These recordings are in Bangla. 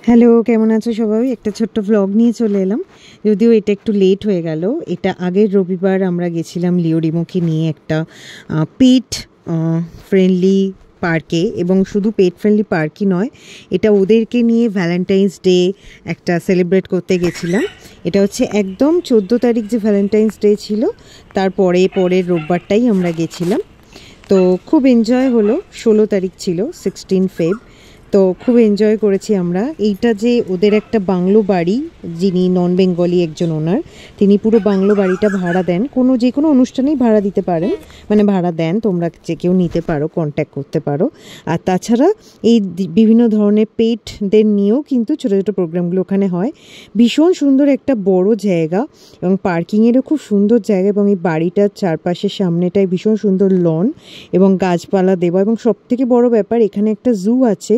হ্যালো, কেমন আছো সবাই? একটা ছোট্ট ভ্লগ নিয়ে চলে এলাম। যদিও এটা একটু লেট হয়ে গেল। এটা আগের রবিবার আমরা গেছিলাম লিওরিমোকে নিয়ে একটা পেট ফ্রেন্ডলি পার্কে, এবং শুধু পেট ফ্রেন্ডলি পার্কই নয়, এটা ওদেরকে নিয়ে ভ্যালেন্টাইন্স ডে একটা সেলিব্রেট করতে গেছিলাম। এটা হচ্ছে একদম 14 তারিখ যে ভ্যালেন্টাইন্স ডে ছিল তার পরের রোববারটাই আমরা গেছিলাম। তো খুব এনজয় হলো। 16 তারিখ ছিল, 16 ফেব। তো খুব এনজয় করেছি আমরা। এইটা যে ওদের একটা বাংলো বাড়ি, যিনি নন বেঙ্গলি একজন ওনার, তিনি পুরো বাংলো বাড়িটা ভাড়া দেন। যে কোনো অনুষ্ঠানেই ভাড়া দিতে পারেন, মানে ভাড়া দেন, তোমরা যে কেউ নিতে পারো, কন্ট্যাক্ট করতে পারো। আর তাছাড়া এই বিভিন্ন ধরনের পেটদের নিয়েও কিন্তু ছোটো ছোটো প্রোগ্রামগুলো ওখানে হয়। ভীষণ সুন্দর একটা বড় জায়গা এবং পার্কিংয়েরও খুব সুন্দর জায়গা, এবং এই বাড়িটার চারপাশের সামনেটায় ভীষণ সুন্দর লন এবং গাছপালা দেওয়া। এবং সবথেকে বড় ব্যাপার, এখানে একটা জু আছে,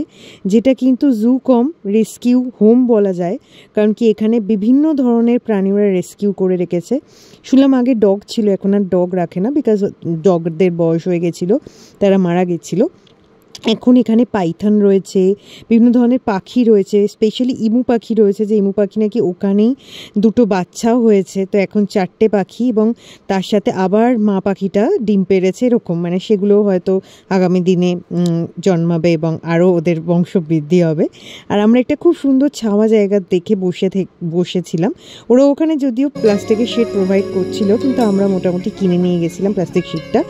যেটা কিন্তু জু কম রেস্কিউ হোম বলা যায়, কারণ কি এখানে বিভিন্ন ধরনের প্রাণী ওরা রেস্কিউ করে রেখেছে। শুনলাম আগে ডগ ছিল, এখন আর ডগ রাখে না, বিকজ ডগদের বয়স হয়ে গেছিলো, তারা মারা গেছিলো। এখন এখানে পাইথন রয়েছে, বিভিন্ন ধরনের পাখি রয়েছে, স্পেশালি ইমু পাখি রয়েছে, যে ইমু পাখি নাকি ওখানেই দুটো বাচ্চাও হয়েছে। তো এখন 4টে পাখি, এবং তার সাথে আবার মা পাখিটা ডিম পেড়েছে, এরকম মানে সেগুলোও হয়তো আগামী দিনে জন্মাবে এবং আরও ওদের বংশবৃদ্ধি হবে। আর আমরা একটা খুব সুন্দর ছাওয়া জায়গা দেখে বসেছিলাম। ওরা ওখানে যদিও প্লাস্টিকের শেড প্রোভাইড করছিল, কিন্তু আমরা মোটামুটি কিনে নিয়ে গেছিলাম প্লাস্টিক শেডটা,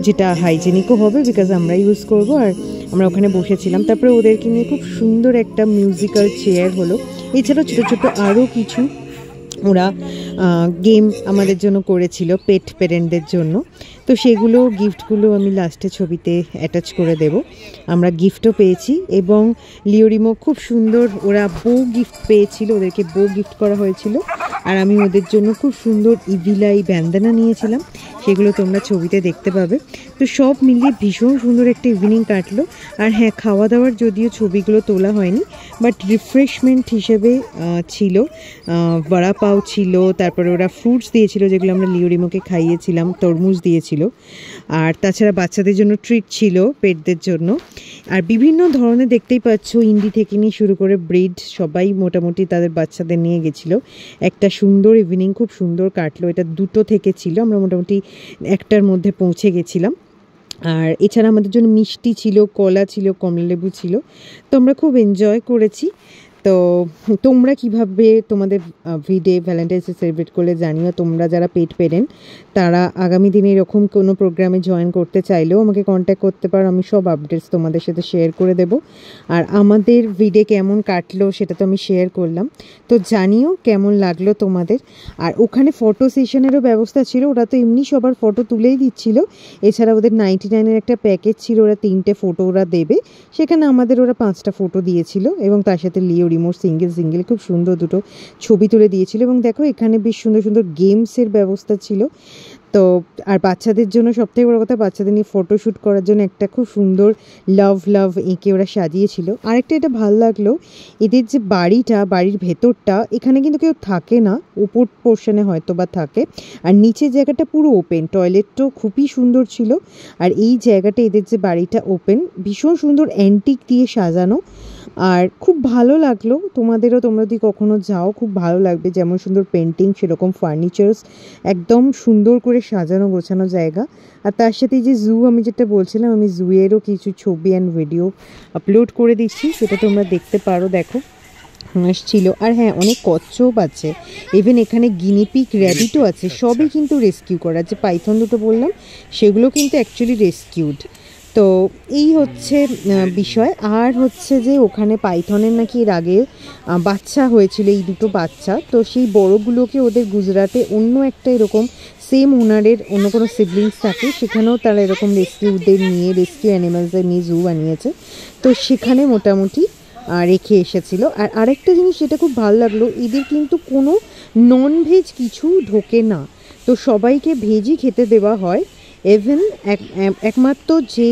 যেটা হাইজেনিকও হবে, বিকজ আমরা ইউজ করবো। আর আমরা ওখানে বসেছিলাম। তারপরে ওদেরকে নিয়ে খুব সুন্দর একটা মিউজিক্যাল চেয়ার হলো। এছাড়াও ছোটো ছোটো আরও কিছু ওরা গেম আমাদের জন্য করেছিল, পেট পেরেন্টদের জন্য। তো সেগুলো গিফটগুলো আমি লাস্টে ছবিতে অ্যাটাচ করে দেব। আমরা গিফটও পেয়েছি, এবং লিওরিমো খুব সুন্দর, ওরা বউ গিফট পেয়েছিল, ওদেরকে বউ গিফট করা হয়েছিল। আর আমি ওদের জন্য খুব সুন্দর ইভিলাই ব্যান্ডানা নিয়েছিলাম, সেগুলো তোমরা ছবিতে দেখতে পাবে। তো সব মিলিয়ে ভীষণ সুন্দর একটা ইভিনিং কাটলো। আর হ্যাঁ, খাওয়া দাওয়ার যদিও ছবিগুলো তোলা হয়নি, বাট রিফ্রেশমেন্ট হিসেবে ছিল, বড়া পাও ছিল, তারপরে ওরা ফ্রুটস দিয়েছিল যেগুলো আমরা লিওরিমোকে খাইয়েছিলাম, তরমুজ দিয়েছিল। আর তাছাড়া বাচ্চাদের জন্য ট্রিট ছিল, পেটদের জন্য। আর বিভিন্ন ধরনের দেখতেই পাচ্ছ, ইন্ডি থেকে নিয়ে শুরু করে ব্রিড, সবাই মোটামুটি তাদের বাচ্চাদের নিয়ে গেছিলো। একটা সুন্দর ইভিনিং, খুব সুন্দর কাটলো। এটা 2টো থেকে ছিল, আমরা মোটামুটি 1টার মধ্যে পৌঁছে গেছিলাম। আর এছাড়া আমাদের জন্য মিষ্টি ছিল, কলা ছিল, কমলালেবু ছিল। তো আমরা খুব এনজয় করেছি। তো তোমরা কিভাবে তোমাদের ভিডে ভ্যালেন্টাইন্স ডে সেলিব্রেট করলে জানিও। তোমরা যারা পেট পেরেন্ট, তারা আগামী দিনে এরকম কোনো প্রোগ্রামে জয়েন করতে চাইলেও আমাকে কন্ট্যাক্ট করতে পারো, আমি সব আপডেটস তোমাদের সাথে শেয়ার করে দেব। আর আমাদের ভিডে কেমন কাটলো সেটা তো আমি শেয়ার করলাম, তো জানিও কেমন লাগলো তোমাদের। আর ওখানে ফটো সেশনেরও ব্যবস্থা ছিল, ওরা তো এমনি সবার ফটো তুলেই দিচ্ছিল। এছাড়া ওদের 99-এর একটা প্যাকেজ ছিল, ওরা 3টে ফটো ওরা দেবে, সেখানে আমাদের ওরা 5টা ফটো দিয়েছিল, এবং তার সাথে লিওরিমোর সিঙ্গেল খুব সুন্দর 2টো ছবি তুলে দিয়েছিল। এবং দেখো এখানে বেশ সুন্দর সুন্দর গেমসের ব্যবস্থা ছিল। তো আর বাচ্চাদের জন্য সবথেকে বড় কথা, বাচ্চাদের নিয়ে ফটোশ্যুট করার জন্য একটা খুব সুন্দর লাভ এঁকে ওরা সাজিয়েছিল। আরেকটা এটা ভালো লাগলো, এদের যে বাড়ির ভেতরটা, এখানে কিন্তু কেউ থাকে না, উপর পোর্শনে হয়তো বা থাকে, আর নিচের জায়গাটা পুরো ওপেন। টয়লেটটাও খুবই সুন্দর ছিল। আর এই জায়গাটা, এদের যে বাড়িটা ওপেন, ভীষণ সুন্দর অ্যান্টিক দিয়ে সাজানো। আর খুব ভালো লাগলো। তোমরা যদি কখনো যাও, খুব ভালো লাগবে। যেমন সুন্দর পেন্টিং, সেরকম ফার্নিচার্স, একদম সুন্দর করে সাজানো গোছানো জায়গা। আর তার সাথে যে জু, আমি যেটা বলছিলাম, আমি জুয়েরও কিছু ছবি অ্যান্ড ভিডিও আপলোড করে দিচ্ছি, সেটা তোমরা দেখতে পারো। দেখো হাঁস ছিল, আর হ্যাঁ, অনেক কচ্ছপ আছে, ইভেন এখানে গিনিপিক র্যাবিটও আছে। সবই কিন্তু রেস্কিউ করা। যে পাইথন 2টো বললাম, সেগুলো কিন্তু অ্যাকচুয়ালি রেস্কিউড। তো এই হচ্ছে বিষয়। আর হচ্ছে যে ওখানে পাইথনের নাকি এর আগে বাচ্চা হয়েছিল, এই 2টো বাচ্চা। তো সেই বড়গুলোকে ওদের গুজরাটে অন্য একটা এরকম সেম ওনারের অন্য কোনো সিবলিংস থাকে, সেখানেও তারা এরকম রেস্কিউ অ্যানিমালসদের নিয়ে জু বানিয়েছে। তো সেখানে মোটামুটি রেখে এসেছিল। আর আরেকটা জিনিস যেটা খুব ভালো লাগলো, এদের কিন্তু কোনো ননভেজ কিছু ঢোকে না, তো সবাইকে ভেজই খেতে দেওয়া হয়। ইভেন একমাত্র যে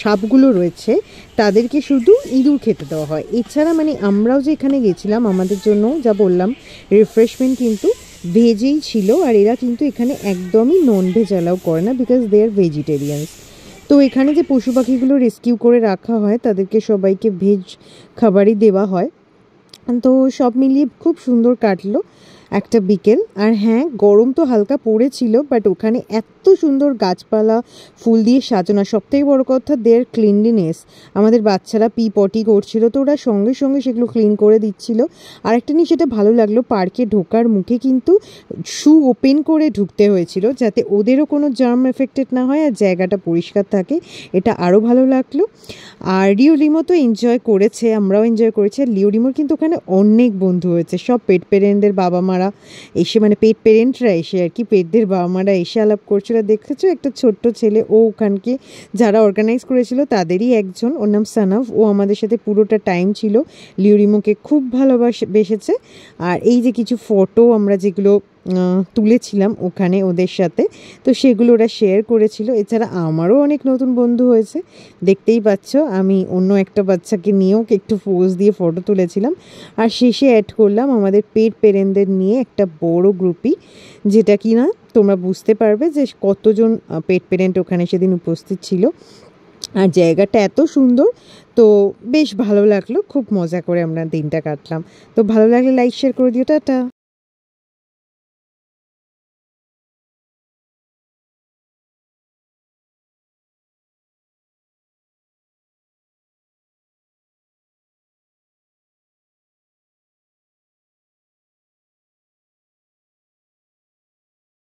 সাপগুলো রয়েছে, তাদেরকে শুধু ইঁদুর খেতে দেওয়া হয়। এছাড়া মানে আমরাও যে এখানে গেছিলাম, আমাদের জন্য যা বললাম রিফ্রেশমেন্ট কিন্তু ভেজেই ছিল। আর এরা কিন্তু এখানে একদমই ননভেজ অ্যালাউ করে না, বিকজ দে আর ভেজিটেরিয়ানস। তো এখানে যে পশু পাখিগুলো রেস্কিউ করে রাখা হয় তাদেরকে সবাইকে ভেজ খাবারই দেওয়া হয়। তো সব মিলিয়ে খুব সুন্দর কাটলো একটা বিকেল। আর হ্যাঁ, গরম তো হালকা পড়েছিল, বাট ওখানে এত সুন্দর গাছপালা ফুল দিয়ে সাজানো, সবথেকে বড় কথা দেয়ার ক্লিনলিনেস। আমাদের বাচ্চারা পটি করছিল, তো ওরা সঙ্গে সঙ্গে সেগুলো ক্লিন করে দিচ্ছিল। আর একটা জিনিস যেটা ভালো লাগলো, পার্কে ঢোকার মুখে কিন্তু শু ওপেন করে ঢুকতে হয়েছিল যাতে ওদেরও কোনো জার্ম এফেক্টেড না হয় আর জায়গাটা পরিষ্কার থাকে। এটা আরও ভালো লাগলো। আর লিওডিমো তো এনজয় করেছে, আমরাও এনজয় করেছি। আর লিওডিমোর কিন্তু ওখানে অনেক বন্ধু হয়েছে, সব পেট পেরেন্টদের বাবা মারা এসে, মানে পেট পেরেন্টরা এসে আর কি, পেটদের বাবা মারা এসে আলাপ করছিল। দেখেছো একটা ছোট্ট ছেলে, ও ওখানকে যারা অর্গানাইজ করেছিল তাদেরই একজন, ওর নাম সানাভ। ও আমাদের সাথে পুরোটা টাইম ছিল, লিওডিমোকে খুব বেসেছে। আর এই যে কিছু ফটো আমরা যেগুলো তুলেছিলাম ওখানে ওদের সাথে, তো সেগুলো ওরা শেয়ার করেছিল। এছাড়া আমারও অনেক নতুন বন্ধু হয়েছে, দেখতেই পাচ্ছ। আমি অন্য একটা বাচ্চাকে নিয়েও একটু পোজ দিয়ে ফটো তুলেছিলাম। আর শেষে অ্যাড করলাম আমাদের পেট পেরেন্টদের নিয়ে একটা বড় গ্রুপই, যেটা কি না তোমরা বুঝতে পারবে যে কতজন পেট পেরেন্ট ওখানে সেদিন উপস্থিত ছিল। আর জায়গাটা এত সুন্দর, তো বেশ ভালো লাগলো, খুব মজা করে আমরা দিনটা কাটলাম। তো ভালো লাগলে লাইক শেয়ার করে দিও, টাটা।